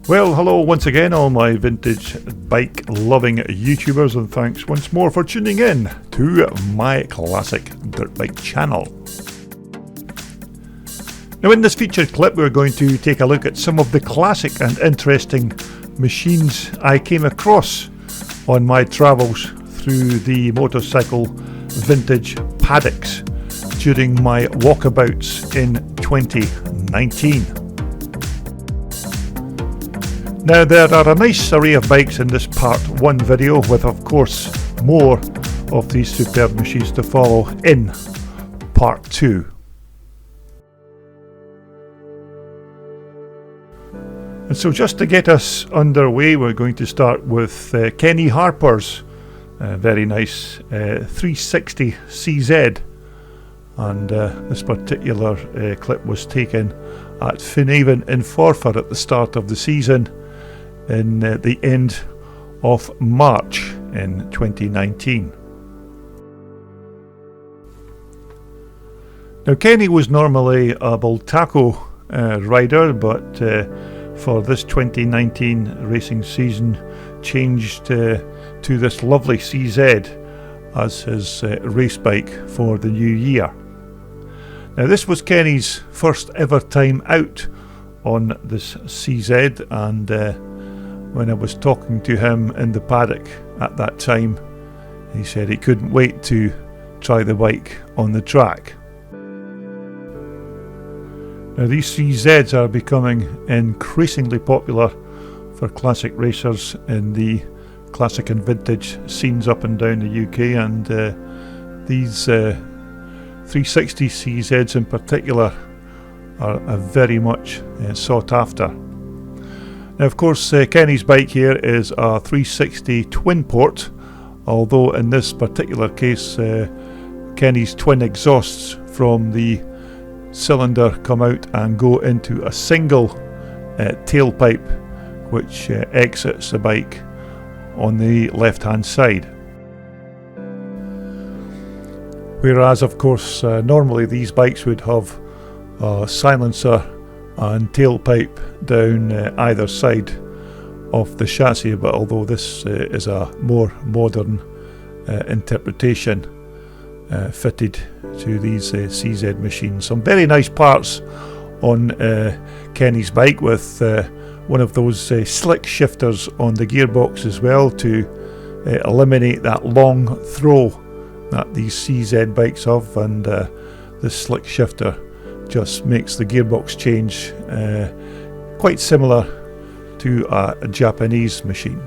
Well, hello once again, all my vintage bike loving YouTubers, and thanks once more for tuning in to my classic dirt bike channel. Now, in this featured clip, we're going to take a look at some of the classic and interesting machines I came across on my travels through the motorcycle vintage paddocks during my walkabouts in 2019. Now, there are a nice array of bikes in this part 1 video, with of course more of these superb machines to follow in part 2. And so, just to get us underway, we're going to start with Kenny Harper's very nice 360 CZ, and this particular clip was taken at Finhaven in Forfar at the start of the season in the end of March in 2019. Now, Kenny was normally a Bultaco rider, but for this 2019 racing season changed to this lovely CZ as his race bike for the new year. Now, this was Kenny's first ever time out on this CZ, and when I was talking to him in the paddock at that time, he said he couldn't wait to try the bike on the track. Now, these CZs are becoming increasingly popular for classic racers in the classic and vintage scenes up and down the UK, and these 360 CZs in particular are very much sought after. Now, of course, Kenny's bike here is a 360 twin port, although in this particular case Kenny's twin exhausts from the cylinder come out and go into a single tailpipe which exits the bike on the left hand side. Whereas, of course, normally these bikes would have a silencer and tailpipe down either side of the chassis, but although this is a more modern interpretation fitted to these CZ machines. Some very nice parts on Kenny's bike, with one of those slick shifters on the gearbox as well to eliminate that long throw that these CZ bikes have, and this slick shifter just makes the gearbox change quite similar to a Japanese machine.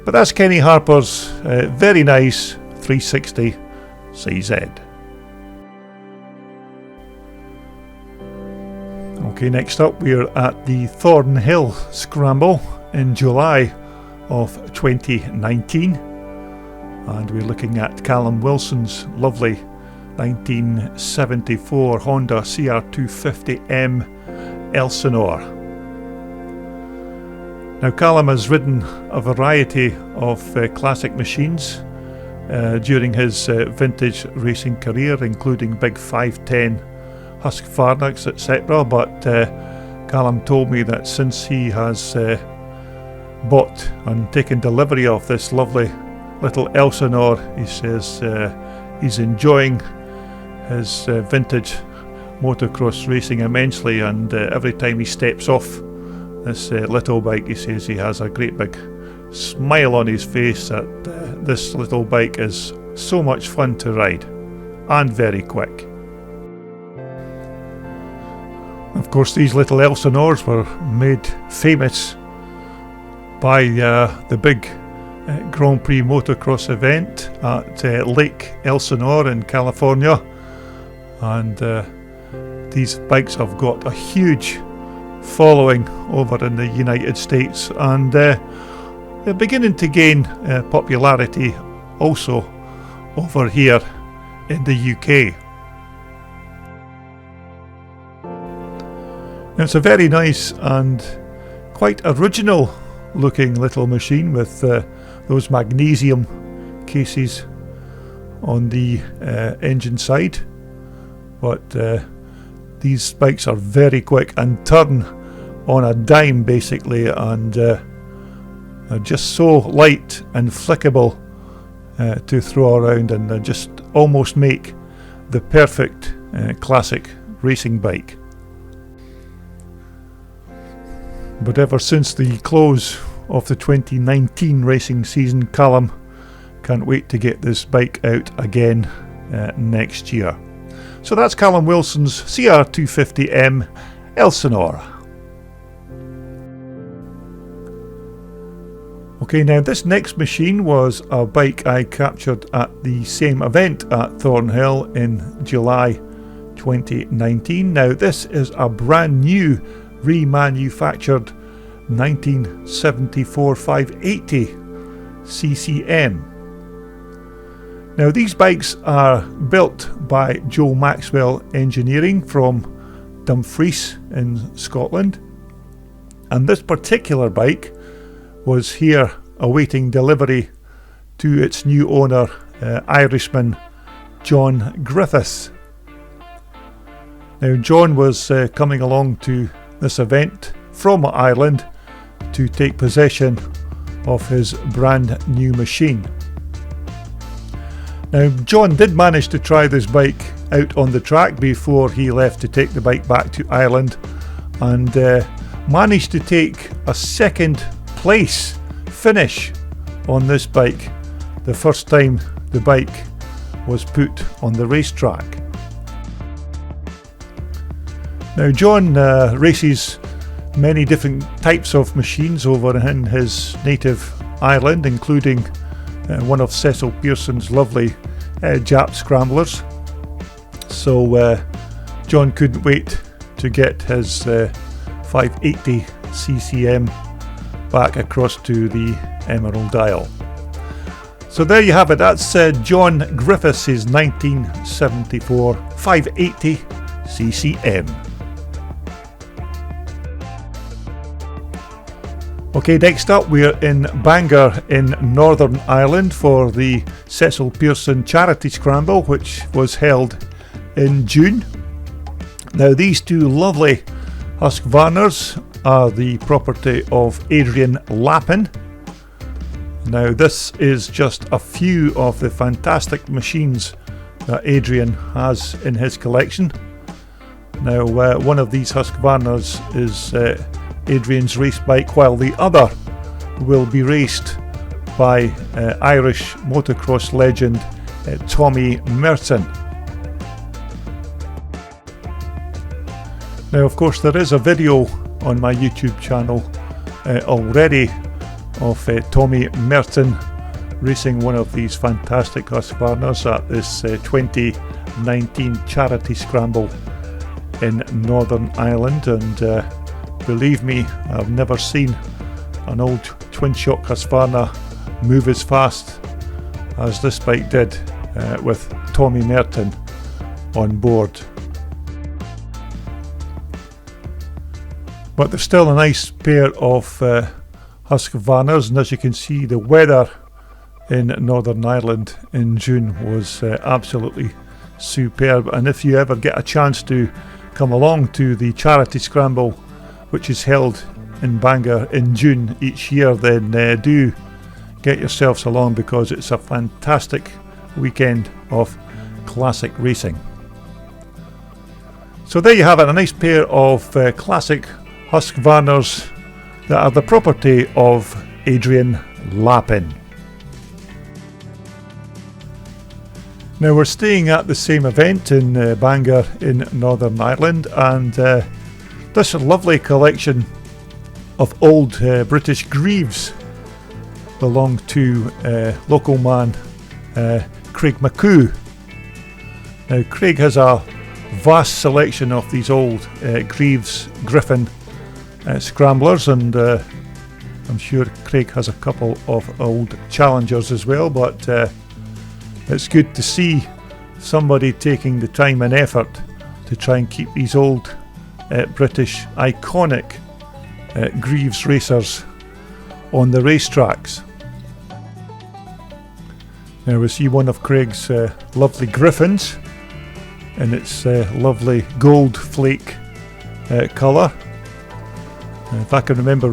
But that's Kenny Harper's very nice 360 CZ. Okay, next up we're at the Thornhill Scramble in July of 2019, and we're looking at Callum Wilson's lovely 1974 Honda CR250M Elsinore. Now, Callum has ridden a variety of classic machines during his vintage racing career, including big 510 Husqvarnas, etc. But Callum told me that since he has bought and taken delivery of this lovely little Elsinore, he says he's enjoying his vintage motocross racing immensely, and every time he steps off this little bike, he says he has a great big smile on his face that this little bike is so much fun to ride and very quick. Of course, these little Elsinores were made famous by the big Grand Prix motocross event at Lake Elsinore in California, and these bikes have got a huge following over in the United States, and they're beginning to gain popularity also over here in the UK. Now, it's a very nice and quite original looking little machine with those magnesium cases on the engine side, but these bikes are very quick and turn on a dime basically, and just so light and flickable to throw around, and just almost make the perfect classic racing bike. But ever since the close of the 2019 racing season, Callum can't wait to get this bike out again next year. So that's Callum Wilson's CR250M Elsinore. Okay, now this next machine was a bike I captured at the same event at Thornhill in July 2019. Now this is a brand new remanufactured 1974 580 CCM. Now these bikes are built by Joe Maxwell Engineering from Dumfries in Scotland, and this particular bike was here awaiting delivery to its new owner, Irishman John Griffis. Now John was coming along to this event from Ireland to take possession of his brand new machine. Now John did manage to try this bike out on the track before he left to take the bike back to Ireland, and managed to take a second place finish on this bike the first time the bike was put on the racetrack. Now John races many different types of machines over in his native Ireland, including one of Cecil Pearson's lovely Jap scramblers. So John couldn't wait to get his 580 CCM back across to the Emerald Isle. So there you have it, that's John Griffis' 1974 580 CCM. Okay, next up we're in Bangor in Northern Ireland for the Cecil Pearson Charity Scramble, which was held in June. Now these two lovely Husqvarnas are the property of Adrian Lapin. Now this is just a few of the fantastic machines that Adrian has in his collection. Now one of these Husqvarnas is Adrian's race bike, while the other will be raced by Irish motocross legend Tommy Merton. Now of course there is a video on my YouTube channel already of Tommy Merton racing one of these fantastic Husqvarnas at this 2019 charity scramble in Northern Ireland, and believe me, I've never seen an old twin shock Husqvarna move as fast as this bike did with Tommy Merton on board. But there's still a nice pair of Husqvarnas, and as you can see, the weather in Northern Ireland in June was absolutely superb. And if you ever get a chance to come along to the charity scramble, which is held in Bangor in June each year, then do get yourselves along, because it's a fantastic weekend of classic racing. So there you have it, a nice pair of classic Husqvarnas that are the property of Adrian Lapin. Now we're staying at the same event in Bangor in Northern Ireland, and this lovely collection of old British Greaves belong to local man Craig Maku. Now Craig has a vast selection of these old Greaves Griffin scramblers, and I'm sure Craig has a couple of old Challengers as well, but it's good to see somebody taking the time and effort to try and keep these old British iconic Greaves racers on the racetracks. Now we see one of Craig's lovely Griffins in its lovely gold flake colour. If I can remember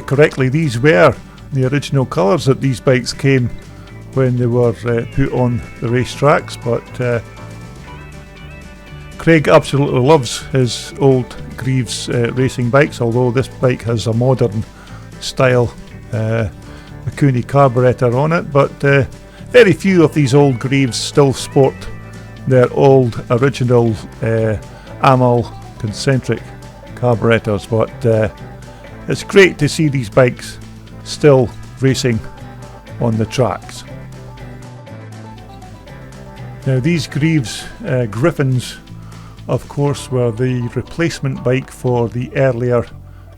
correctly, these were the original colours that these bikes came when they were put on the racetracks, but Craig absolutely loves his old Griffis racing bikes, although this bike has a modern style Maku carburettor on it, but very few of these old Griffis still sport their old original Amal concentric carburetors, but it's great to see these bikes still racing on the tracks. Now these Griffins, of course, were the replacement bike for the earlier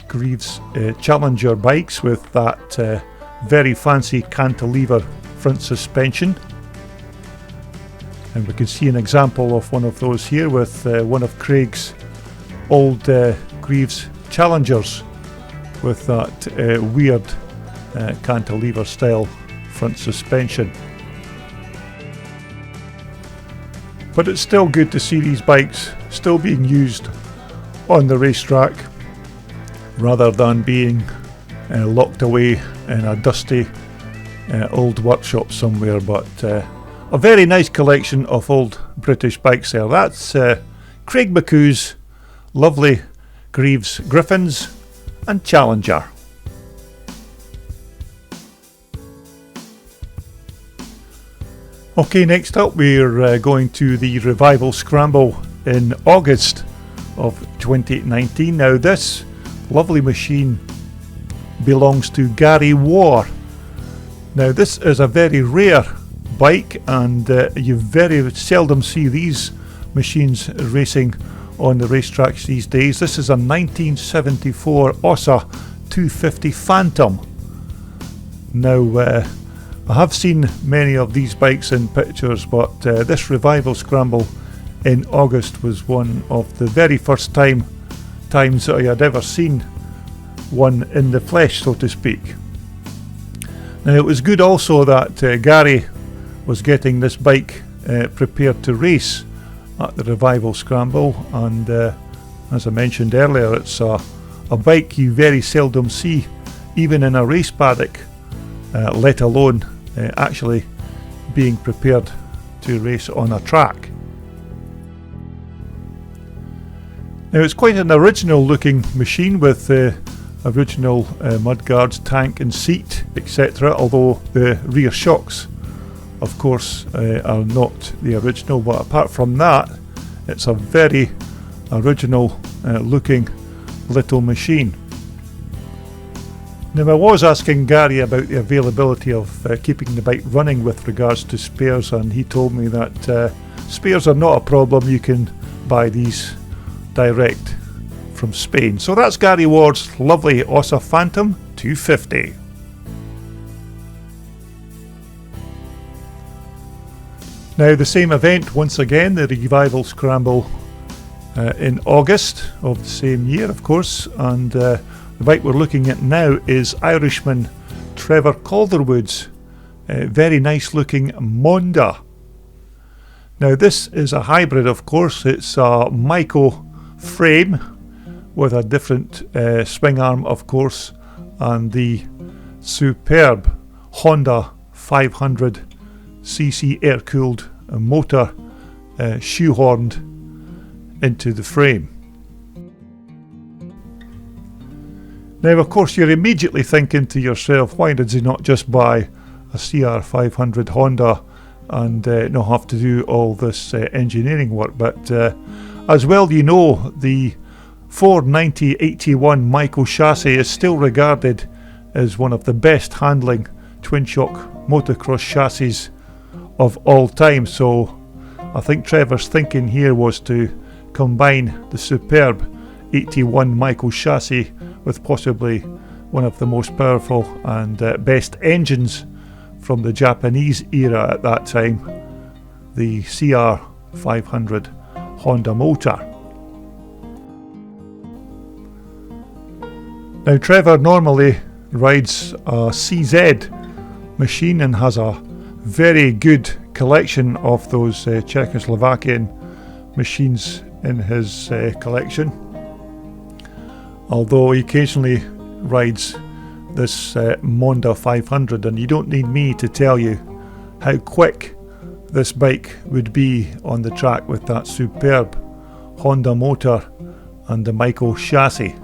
Griffis Challenger bikes with that very fancy cantilever front suspension. And we can see an example of one of those here with one of Craig's old Griffis Challengers with that weird cantilever style front suspension. But it's still good to see these bikes still being used on the racetrack rather than being locked away in a dusty old workshop somewhere. But a very nice collection of old British bikes there. That's Craig Maku's lovely Griffis Griffins and Challenger. Okay, next up we're going to the Revival Scramble in August of 2019. Now this lovely machine belongs to Gary Warr. Now this is a very rare bike, and you very seldom see these machines racing on the racetracks these days. This is a 1974 OSSA 250 Phantom. Now I have seen many of these bikes in pictures, but this Revival Scramble in August was one of the very first times that I had ever seen one in the flesh, so to speak. Now it was good also that Gary was getting this bike prepared to race at the Revival Scramble, and as I mentioned earlier, it's a bike you very seldom see even in a race paddock, let alone actually being prepared to race on a track. Now it's quite an original looking machine with original mudguards, tank and seat, etc., although the rear shocks of course are not the original, but apart from that it's a very original looking little machine. Now I was asking Gary about the availability of keeping the bike running with regards to spares, and he told me that spares are not a problem. You can buy these direct from Spain. So that's Gary Warr's lovely OSSA Phantom 250. Now the same event once again, the Revival Scramble in August of the same year, of course, and the bike we're looking at now is Irishman Trevor Calderwood's very nice looking Monda. Now this is a hybrid, of course. It's a Maku frame with a different swing arm, of course, and the superb Honda 500cc air-cooled motor shoehorned into the frame. Now of course you're immediately thinking to yourself, why did he not just buy a CR500 Honda and not have to do all this engineering work? But as well you know, the 490-81 Maku chassis is still regarded as one of the best handling twin shock motocross chassis of all time, so I think Trevor's thinking here was to combine the superb 81 Maku chassis with possibly one of the most powerful and best engines from the Japanese era at that time, the CR500 Honda motor. Now Trevor normally rides a CZ machine and has a very good collection of those Czechoslovakian machines in his collection, although he occasionally rides this Monda 500, and you don't need me to tell you how quick this bike would be on the track with that superb Honda motor and the Maku chassis.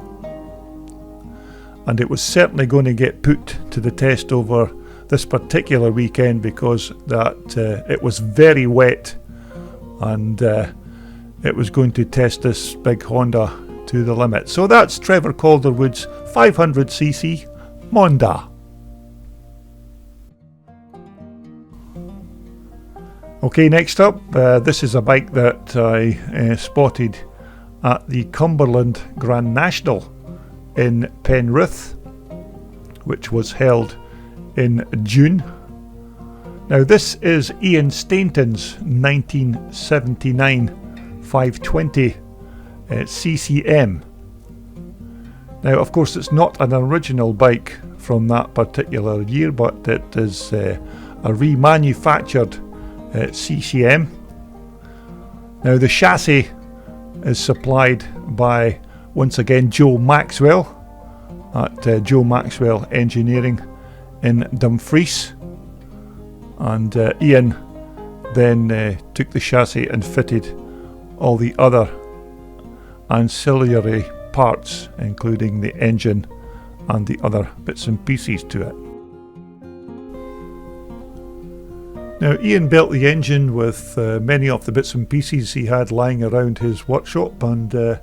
And it was certainly going to get put to the test over this particular weekend because that it was very wet, and it was going to test this big Honda to the limit. So that's Trevor Calderwood's 500cc Monda. Okay, next up, this is a bike that I spotted at the Cumberland Grand National in Penrith, which was held in June. Now this is Ian Stanton's 1979 520 CCM. Now of course it's not an original bike from that particular year, but it is a remanufactured CCM. Now the chassis is supplied by, once again, Joe Maxwell at Joe Maxwell Engineering in Dumfries, and Ian then took the chassis and fitted all the other ancillary parts, including the engine and the other bits and pieces to it. Now Ian built the engine with many of the bits and pieces he had lying around his workshop, and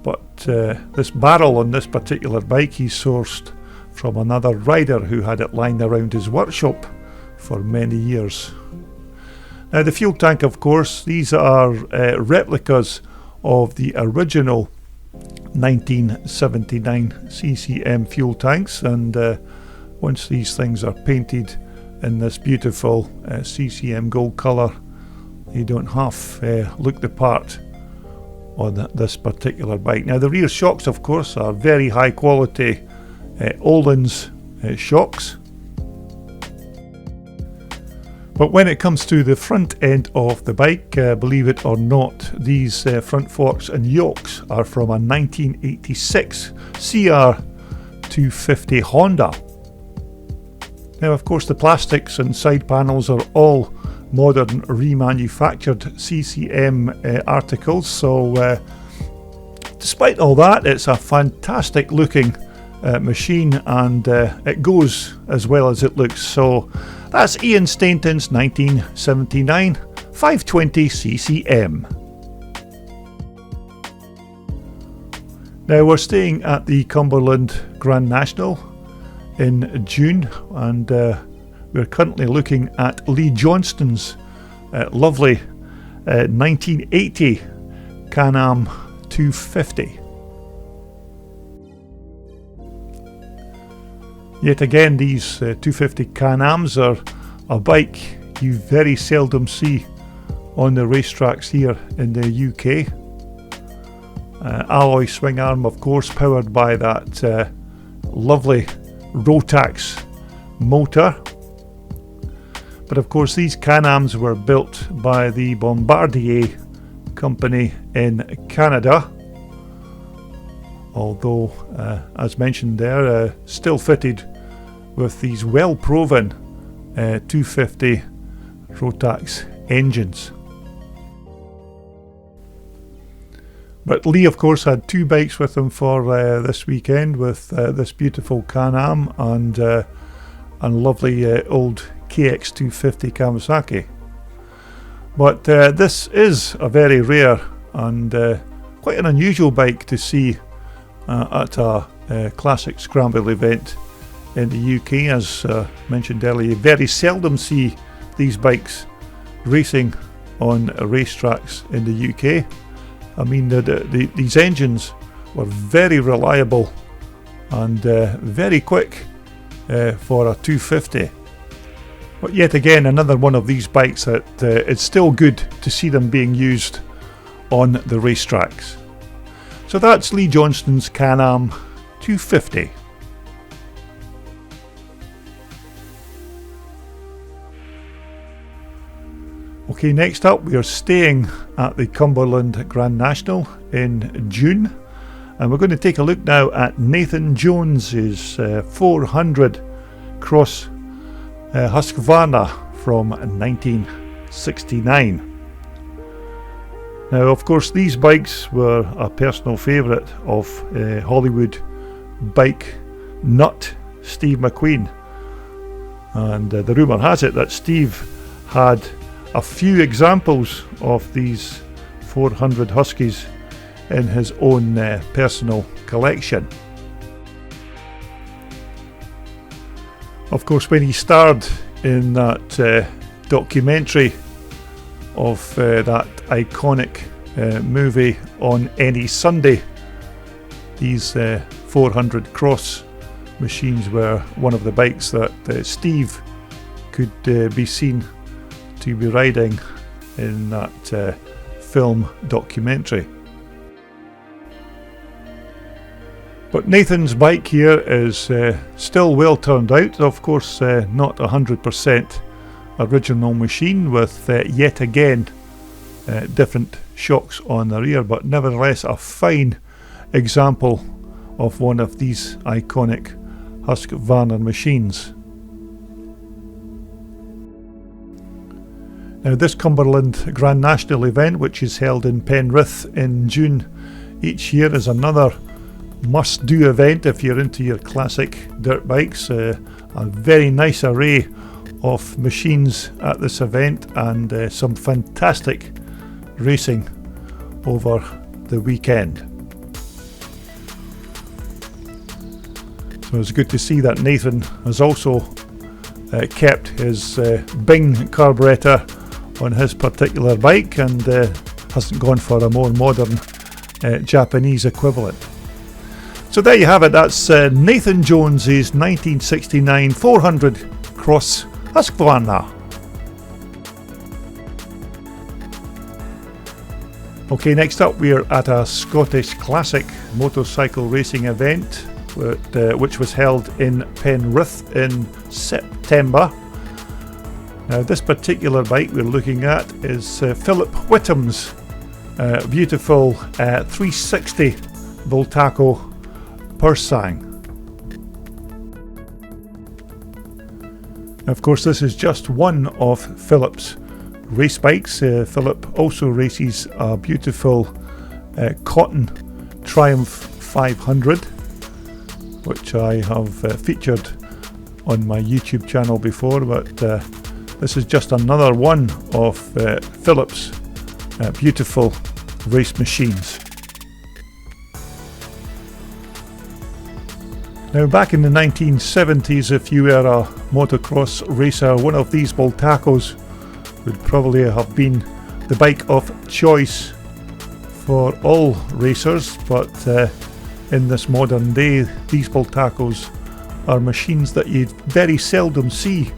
but this barrel on this particular bike he sourced from another rider who had it lying around his workshop for many years. Now the fuel tank, of course, these are replicas of the original 1979 CCM fuel tanks, and once these things are painted in this beautiful CCM gold colour, you don't half look the part on this particular bike. Now the rear shocks, of course, are very high quality Öhlins shocks. But when it comes to the front end of the bike, believe it or not, these front forks and yokes are from a 1986 CR250 Honda. Now of course the plastics and side panels are all modern remanufactured CCM articles, so despite all that, it's a fantastic looking machine, and it goes as well as it looks. So that's Ian Stanton's 1979 520 CCM. Now we're staying at the Cumberland Grand National in June, and we're currently looking at Lee Johnston's lovely 1980 Can-Am 250. Yet again, these 250 Can-Ams are a bike you very seldom see on the racetracks here in the UK. Alloy swing arm, of course, powered by that lovely Rotax motor. But of course these Can-Ams were built by the Bombardier company in Canada, although as mentioned there, still fitted with these well proven 250 Rotax engines. But Lee of course had two bikes with him for this weekend, with this beautiful Can-Am and lovely old KX250 Kawasaki. But this is a very rare and quite an unusual bike to see at a classic scramble event in the UK. As mentioned earlier, you very seldom see these bikes racing on racetracks in the UK. I mean, these engines were very reliable and very quick for a 250. But yet again, another one of these bikes that it's still good to see them being used on the racetracks. So that's Lee Johnston's Can-Am 250. Okay, next up we are staying at the Cumberland Grand National in June, And we're going to take a look now at Nathan Jones's 400 Cross Husqvarna from 1969. Now, of course, these bikes were a personal favourite of Hollywood bike nut Steve McQueen, and the rumour has it that Steve had a few examples of these 400 Huskies in his own personal collection. Of course, when he starred in that documentary of that iconic movie On Any Sunday, these 400 Cross machines were one of the bikes that Steve could be seen to be riding in that film documentary. But Nathan's bike here is still well turned out. Of course, not 100% original machine, with yet again different shocks on the rear, but nevertheless a fine example of one of these iconic Husqvarna machines. Now, this Cumberland Grand National event, which is held in Penrith in June each year, is another must-do event if you're into your classic dirt bikes. A very nice array of machines at this event, and some fantastic racing over the weekend. So it's good to see that Nathan has also kept his Bing carburetor on his particular bike, and hasn't gone for a more modern Japanese equivalent. So there you have it. That's Nathan Jones's 1969 400 Cross Husqvarna. Okay, next up we're at a Scottish Classic motorcycle racing event which was held in Penrith in September. Now, this particular bike we're looking at is Philip Witham's beautiful 360 Voltaco Persang. Of course, this is just one of Philip's race bikes. Philip also races a beautiful Cotton Triumph 500, which I have featured on my YouTube channel before, but this is just another one of Philip's beautiful race machines. Now, back in the 1970s, if you were a motocross racer, one of these Voltacos would probably have been the bike of choice for all racers, but in this modern day, these Voltacos are machines that you very seldom see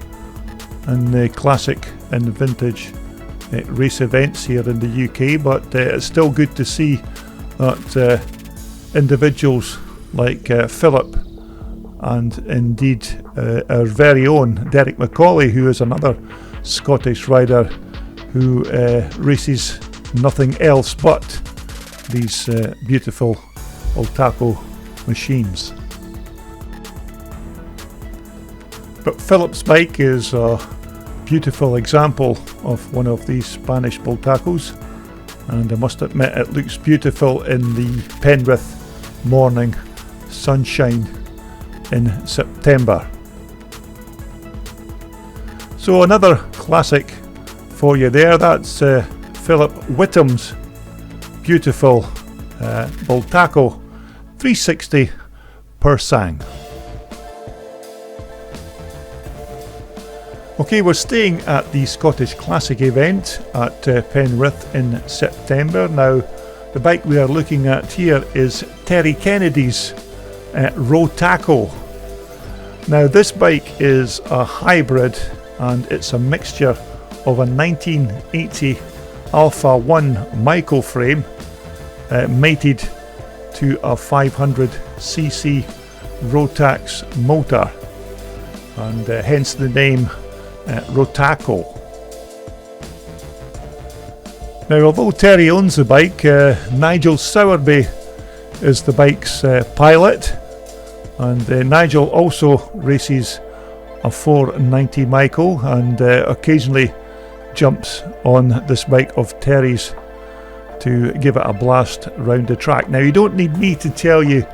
in the classic and vintage race events here in the UK, but it's still good to see that individuals like Philip, and indeed our very own Derek Macaulay, who is another Scottish rider who races nothing else but these beautiful Voltaco machines. But Philip's bike is a beautiful example of one of these Spanish Voltacos, and I must admit it looks beautiful in the Penrith morning sunshine in September. So another classic for you there. That's Philip Witham's beautiful Voltaco 360 Persang. Okay, we're staying at the Scottish Classic event at Penrith in September. Now, the bike we are looking at here is Terry Kennedy's Rotaco. Now, this bike is a hybrid, and it's a mixture of a 1980 Alpha 1 Maku frame mated to a 500cc Rotax motor, and hence the name Rotaco. Now, although Terry owns the bike, Nigel Sowerby is the bike's pilot, and Nigel also races a 490 Maku and occasionally jumps on this bike of Terry's to give it a blast round the track. Now, you don't need me to tell you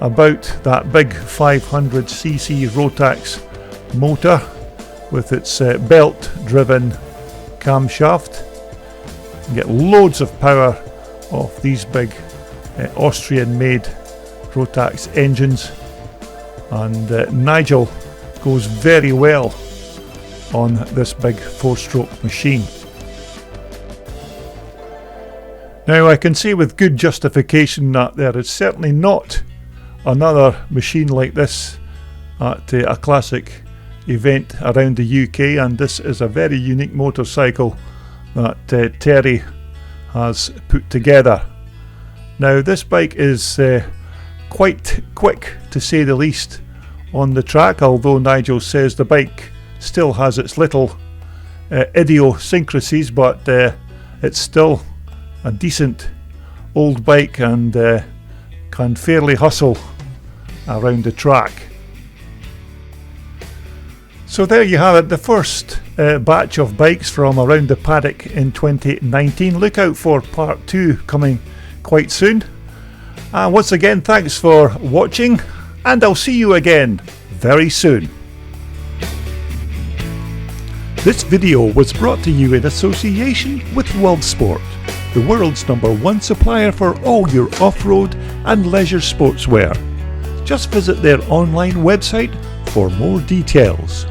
about that big 500cc Rotax motor with its belt driven camshaft. You get loads of power off these big Austrian made Rotax engines, and Nigel goes very well on this big 4-stroke machine. Now, I can say with good justification that there is certainly not another machine like this at a classic event around the UK, and this is a very unique motorcycle that Terry has put together. Now, this bike is quite quick to say the least on the track, although Nigel says the bike still has its little idiosyncrasies, but it's still a decent old bike and can fairly hustle around the track. So there you have it, the first batch of bikes from around the paddock in 2019. Look out for part 2 coming quite soon. And once again, thanks for watching, and I'll see you again very soon. This video was brought to you in association with World Sport, the world's #1 supplier for all your off-road and leisure sportswear. Just visit their online website for more details.